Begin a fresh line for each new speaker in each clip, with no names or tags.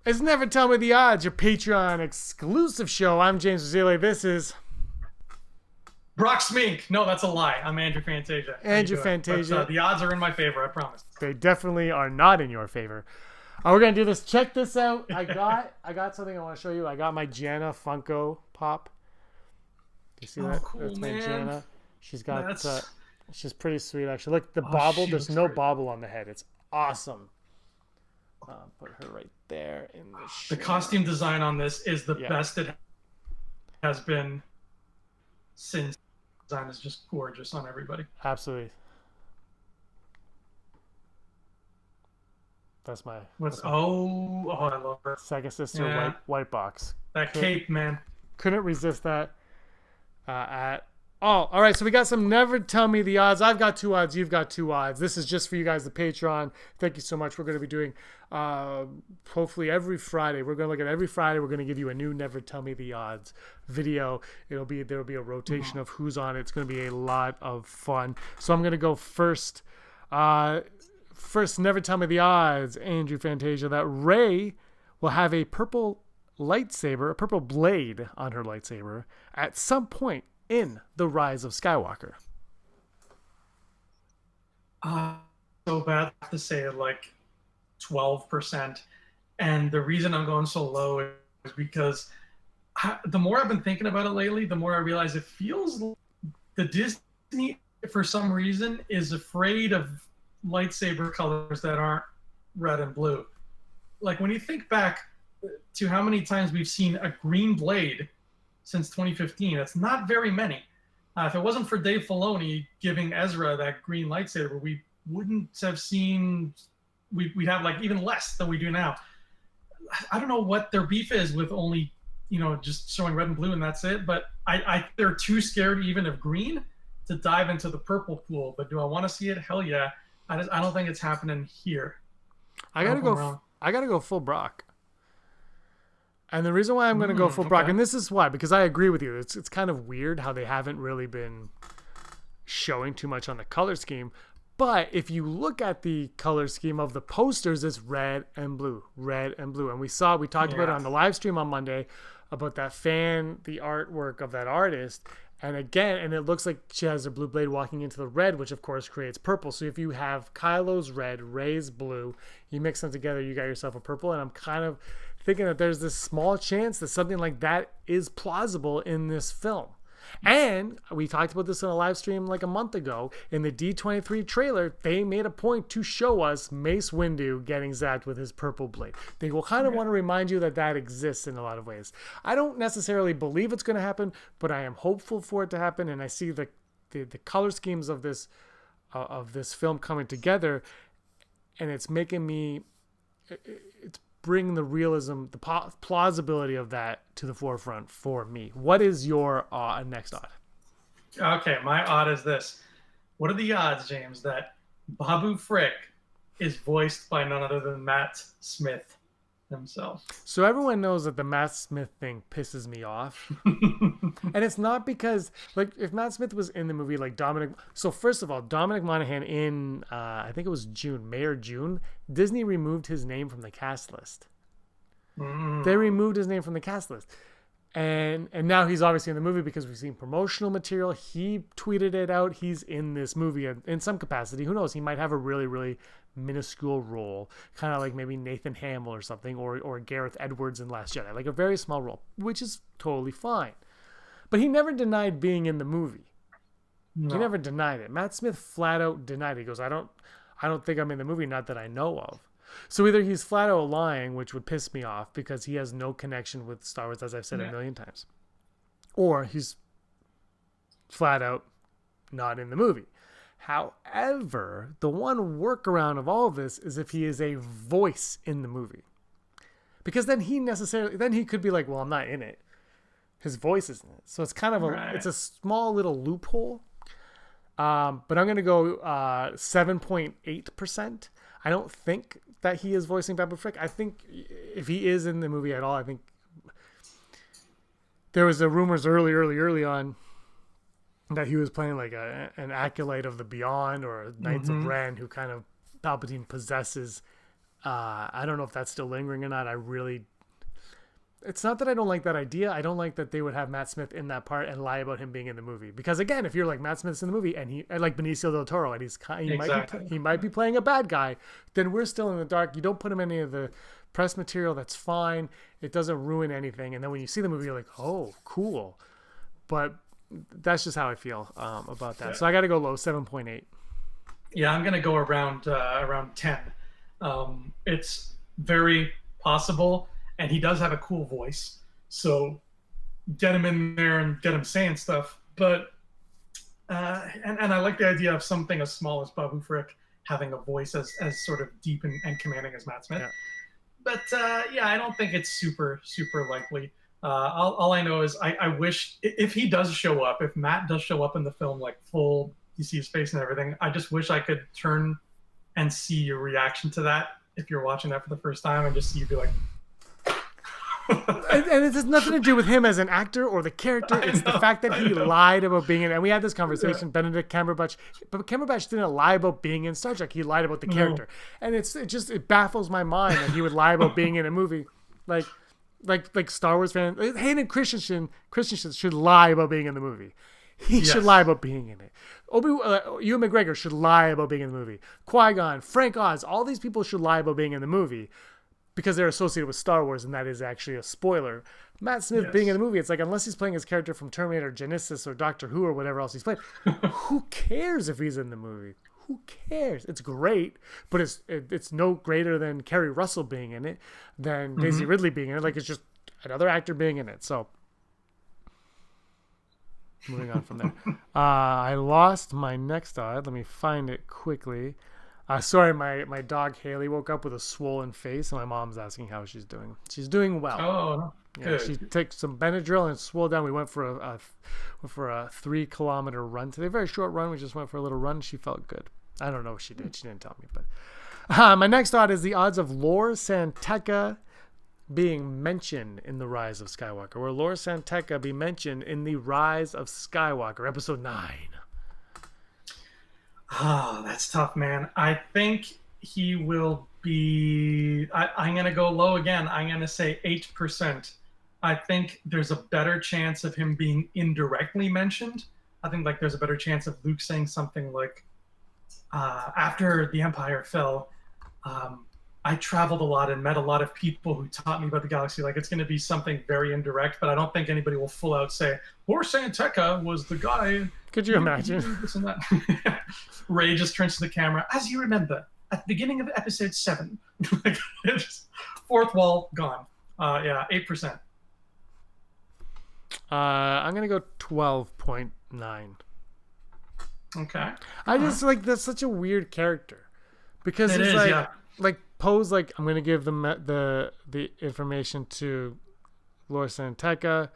It's Never Tell Me the Odds, your Patreon exclusive show. I'm James Rosile. This is
Brock Smink. No, that's a lie. I'm Andrew Fantasia.
Andrew Fantasia.
But, the odds are in my favor, I promise.
They definitely are not in your favor. We're gonna do this. Check this out. I got something I want to show you. I got my Jana Funko Pop. You see that?
Cool,
that's my
man.
Jana. She's got. She's pretty sweet, actually. Look, the bobble. There's no bobble on the head. It's awesome. Put her right there in the
costume design on this is the best it has been since. Design is just gorgeous on everybody.
Absolutely. That's my.
Oh, I love her.
Second sister, white box.
That cape, man.
Couldn't resist that. All right, so we got some Never Tell Me the Odds. I've got 2 odds. You've got 2 odds. This is just for you guys, the Patreon. Thank you so much. We're going to be doing, hopefully every Friday. We're going to look at every Friday. We're going to give you a new Never Tell Me the Odds video. There'll be a rotation of who's on it. It's going to be a lot of fun. So I'm going to go first. First, Never Tell Me the Odds, Andrew Fantasia, that Rey will have a purple lightsaber, a purple blade on her lightsaber at some point in The Rise of Skywalker.
So bad to say like 12%. And the reason I'm going so low is because the more I've been thinking about it lately, the more I realize it feels like the Disney, for some reason, is afraid of lightsaber colors that aren't red and blue. Like when you think back to how many times we've seen a green blade since 2015, it's not very many. If it wasn't for Dave Filoni giving Ezra that green lightsaber, we wouldn't have seen. We'd have like even less than we do now. I don't know what their beef is with only, just showing red and blue and that's it. But they're too scared even of green to dive into the purple pool. But do I want to see it? Hell yeah. I don't think it's happening here.
I gotta go full Brock. And the reason why I'm going to go full Brock, and this is why, because I agree with you. It's kind of weird how they haven't really been showing too much on the color scheme. But if you look at the color scheme of the posters, it's red and blue, red and blue. And we talked about it on the live stream on Monday about the artwork of that artist. And again, and it looks like she has her blue blade walking into the red, which of course creates purple. So if you have Kylo's red, Rey's blue, you mix them together, you got yourself a purple. And I'm kind of thinking that there's this small chance that something like that is plausible in this film. And we talked about this in a live stream like a month ago. In the D23 trailer, they made a point to show us Mace Windu getting zapped with his purple blade. They will kind of want to remind you that exists in a lot of ways. I don't necessarily believe it's going to happen, but I am hopeful for it to happen. And I see the color schemes of this film coming together, and it's making me... It's bring the realism, the plausibility of that to the forefront for me. What is your next odd?
Okay, my odd is this. What are the odds, James, that Babu Frik is voiced by none other than Matt Smith himself?
So everyone knows that the Matt Smith thing pisses me off. And it's not because, like, if Matt Smith was in the movie, like Dominic... So first of all, Dominic Monaghan in, I think it was May or June, Disney removed his name from the cast list. They removed his name from the cast list. And now he's obviously in the movie because we've seen promotional material. He tweeted it out. He's in this movie in some capacity. Who knows? He might have a really, really minuscule role, kind of like maybe Nathan Hamill or something, or Gareth Edwards in Last Jedi, like a very small role, which is totally fine. But he never denied being in the movie. No. He never denied it. Matt Smith flat out denied it. He goes, I don't think I'm in the movie, not that I know of. So either he's flat out lying, which would piss me off because he has no connection with Star Wars, as I've said a million times, or he's flat out not in the movie. However, the one workaround of all of this is if he is a voice in the movie, because then he could be like, well, I'm not in it. His voice is in it. So it's kind of it's a small little loophole. But I'm going to go 7.8%. I don't think that he is voicing Babu Frik. I think if he is in the movie at all, I think there was the rumors early on that he was playing like an acolyte of the Beyond or Knights of Ren who kind of Palpatine possesses I don't know if that's still lingering or not. It's not that I don't like that idea. I don't like that they would have Matt Smith in that part and lie about him being in the movie. Because again, if you're like Matt Smith's in the movie and like Benicio del Toro and he might be playing a bad guy, then we're still in the dark. You don't put him in any of the press material. That's fine. It doesn't ruin anything. And then when you see the movie, you're like, oh, cool. But that's just how I feel about that. Yeah. So I got to go low, 7.8.
Yeah, I'm gonna go around 10. It's very possible. And he does have a cool voice, so get him in there and get him saying stuff. But and I like the idea of something as small as Babu Frik having a voice as sort of deep and commanding as Matt Smith. Yeah. But yeah, I don't think it's super likely. All I know is I wish if he does show up, if Matt does show up in the film like full, you see his face and everything. I just wish I could turn and see your reaction to that if you're watching that for the first time and just see you be like.
And it has nothing to do with him as an actor or the character. It's the fact that he lied about being in. And we had this conversation. Yeah. Benedict Cumberbatch, but Cumberbatch didn't lie about being in Star Trek. He lied about the character, and it baffles my mind that he would lie about being in a movie, like Star Wars fan. Hayden Christensen should lie about being in the movie. He should lie about being in it. Ewan McGregor should lie about being in the movie. Qui-Gon, Frank Oz, all these people should lie about being in the movie. Because they're associated with Star Wars, and that is actually a spoiler. Matt Smith being in the movie, it's like, unless he's playing his character from Terminator, Genesis, or Doctor Who, or whatever else he's played, who cares if he's in the movie? Who cares? It's great, but it's no greater than Kerry Russell being in it, than Daisy Ridley being in it. Like, it's just another actor being in it. So, moving on from there. I lost my next odd. Let me find it quickly. Sorry, my dog Haley woke up with a swollen face, and my mom's asking how she's doing. She's doing well.
Oh,
yeah,
good.
She took some Benadryl and it swelled down. We went for a 3-kilometer run today. Very short run. We just went for a little run. She felt good. I don't know if she did. She didn't tell me. But my next odd is the odds of Lor Santeca being mentioned in The Rise of Skywalker. Will Lor Santeca be mentioned in The Rise of Skywalker, Episode 9?
Oh, that's tough, man. I think he will be... I'm going to go low again. I'm going to say 8%. I think there's a better chance of him being indirectly mentioned. I think like there's a better chance of Luke saying something like, after the Empire fell, I traveled a lot and met a lot of people who taught me about the galaxy. Like, it's going to be something very indirect, but I don't think anybody will full out say, Lor Santeca was the guy.
Could you imagine?
This and that. Ray just turns to the camera. As you remember, at the beginning of episode 7, like, just, fourth wall gone. Yeah, 8%.
I'm going to go 12.9.
Okay.
I just like, that's such a weird character because he's like Poe's like, I'm going to give the information to Lor Santeca.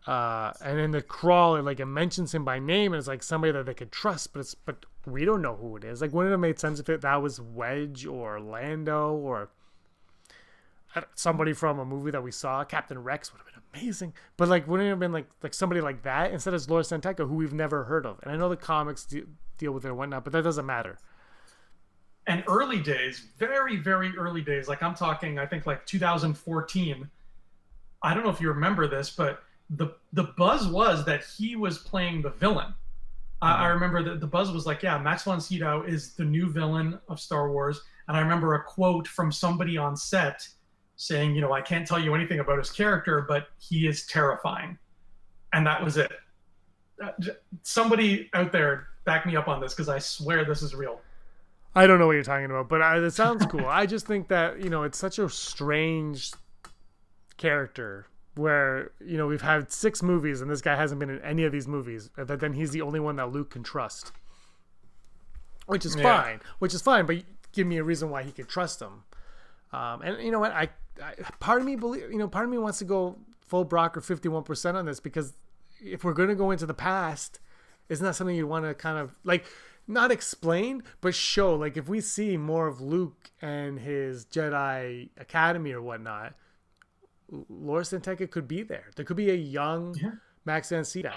And in the crawl, it mentions him by name, and it's like somebody that they could trust, but we don't know who it is. Like, wouldn't it have made sense if that was Wedge or Lando or somebody from a movie that we saw? Captain Rex would have been amazing, but like, wouldn't it have been like somebody like that instead of Lor Santeca, who we've never heard of? And I know the comics deal with it and whatnot, but that doesn't matter.
And early days, very, very early days, like I'm talking, I think like 2014. I don't know if you remember this, but the buzz was that he was playing the villain. I remember that the buzz was like, yeah, Max von Sydow is the new villain of Star Wars. And I remember a quote from somebody on set saying, I can't tell you anything about his character, but he is terrifying. And that was it. Somebody out there back me up on this, because I swear this is real.
I don't know what you're talking about, but it sounds cool. I just think that, it's such a strange character where, we've had 6 movies and this guy hasn't been in any of these movies, but then he's the only one that Luke can trust, which is fine, but give me a reason why he could trust him. And you know what? Part of me wants to go full Brock or 51% on this, because if we're going to go into the past, isn't that something you want to kind of like, not explain, but show? Like, if we see more of Luke and his Jedi Academy or whatnot, Lor Santeca could be there. There could be a young Max von Sydow.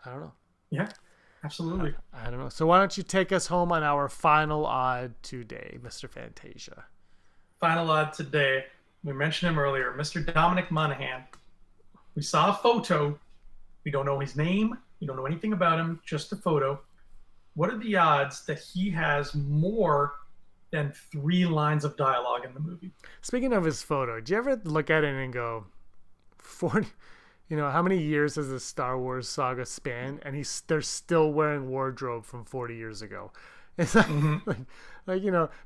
I don't know.
Yeah, absolutely.
I don't know. So why don't you take us home on our final odd today, Mr. Fantasia?
final odd today. We mentioned him earlier, Mr. Dominic Monaghan. We saw a photo. We don't know his name. We don't know anything about him, just a photo. What are the odds that he has more than 3 lines of dialogue in the movie?
Speaking of his photo, do you ever look at it and go, 40, how many years does the Star Wars saga span? And they're still wearing wardrobe from 40 years ago. It's like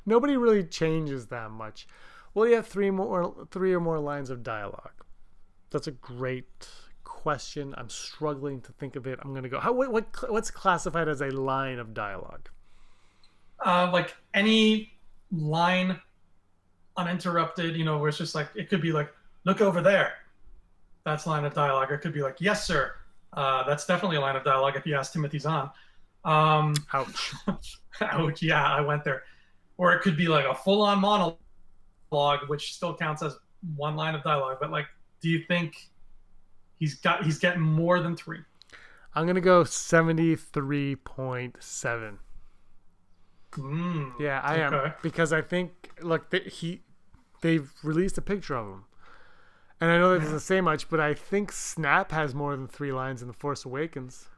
nobody really changes that much. Well, you have 3 or more lines of dialogue. That's a great question. I'm struggling to think of it. I'm gonna go. What's classified as a line of dialogue?
Like any line, uninterrupted. Where it's just like it could be like, "Look over there." That's line of dialogue. It could be like, "Yes, sir." That's definitely a line of dialogue if you ask Timothy Zahn.
Ouch.
Ouch. Yeah, I went there. Or it could be like a full-on monologue, which still counts as 1 line of dialogue. But like, do you think he's getting more than 3?
I'm gonna go 73.7. Yeah, I am, because I think they've released a picture of him, and I know that doesn't say much, but I think Snap has more than 3 lines in The Force Awakens.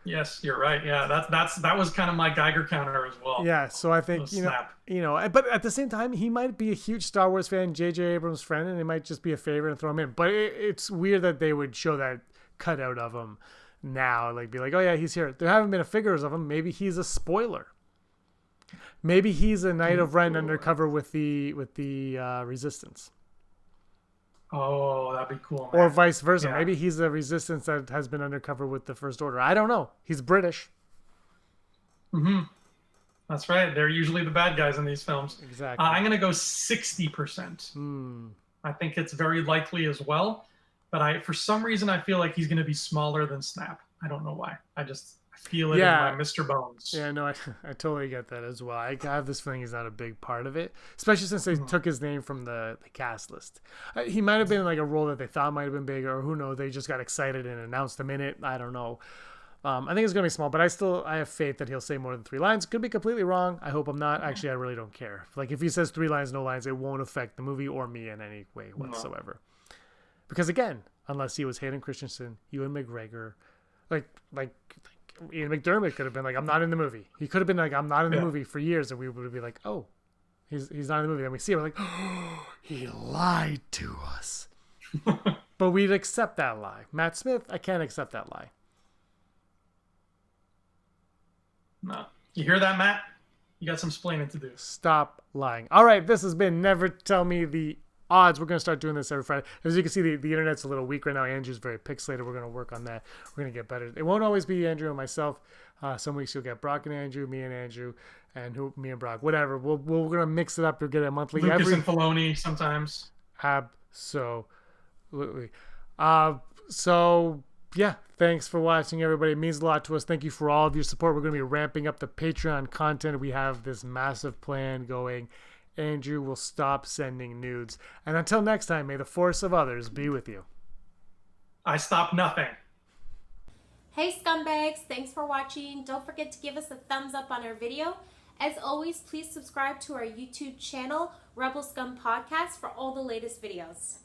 Yes, you're right. Yeah, that was kind of my Geiger counter as well.
Yeah, so I think but at the same time, he might be a huge Star Wars fan, J.J. Abrams' friend, and it might just be a favor and throw him in. But it's weird that they would show that cutout of him now, like be like, oh yeah, he's here. There haven't been figures of him. Maybe he's a spoiler. Maybe he's a Knight of Ren undercover with the Resistance.
Oh, that'd be cool, man.
Or vice versa.
Yeah.
Maybe he's a Resistance that has been undercover with the First Order. I don't know. He's British.
That's right. They're usually the bad guys in these films.
Exactly.
I'm going to go 60%. I think it's very likely as well. But for some reason, I feel like he's going to be smaller than Snap. I don't know why. I feel it in my Mr. Bones.
Yeah, no, I totally get that as well. I have this feeling he's not a big part of it, especially since they took his name from the cast list. He might have been like a role that they thought might have been big, or who knows, they just got excited and announced him in it. I don't know. I think it's going to be small, but I have faith that he'll say more than 3 lines. Could be completely wrong. I hope I'm not. Actually, I really don't care. Like, if he says 3 lines, no lines, it won't affect the movie or me in any way whatsoever. Because again, unless he was Hayden Christensen, Ewan McGregor, like Ian McDermott could have been like, I'm not in the movie. He could have been like, I'm not in the movie for years, and we would be like, oh, he's not in the movie. Then we see him, we're like, oh, he lied to us. But we'd accept that lie. Matt Smith, I can't accept that lie.
No. You hear that, Matt? You got some splaining to do.
Stop lying. All right, this has been Never Tell Me the Odds. We're going to start doing this every Friday. As you can see, the internet's a little weak right now. Andrew's very pixelated. We're going to work on that. We're going to get better. It won't always be Andrew and myself. Some weeks you'll get Brock and Andrew, me and Andrew, and me and Brock. Whatever. We're going to mix it up. You'll get a monthly.
Lucas and Filoni sometimes.
Absolutely. So, yeah. Thanks for watching, everybody. It means a lot to us. Thank you for all of your support. We're going to be ramping up the Patreon content. We have this massive plan going. Andrew will stop sending nudes. And until next time, may the force of others be with you.
I stop nothing.
Hey scumbags, thanks for watching. Don't forget to give us a thumbs up on our video. As always, please subscribe to our YouTube channel, Rebel Scum Podcast, for all the latest videos.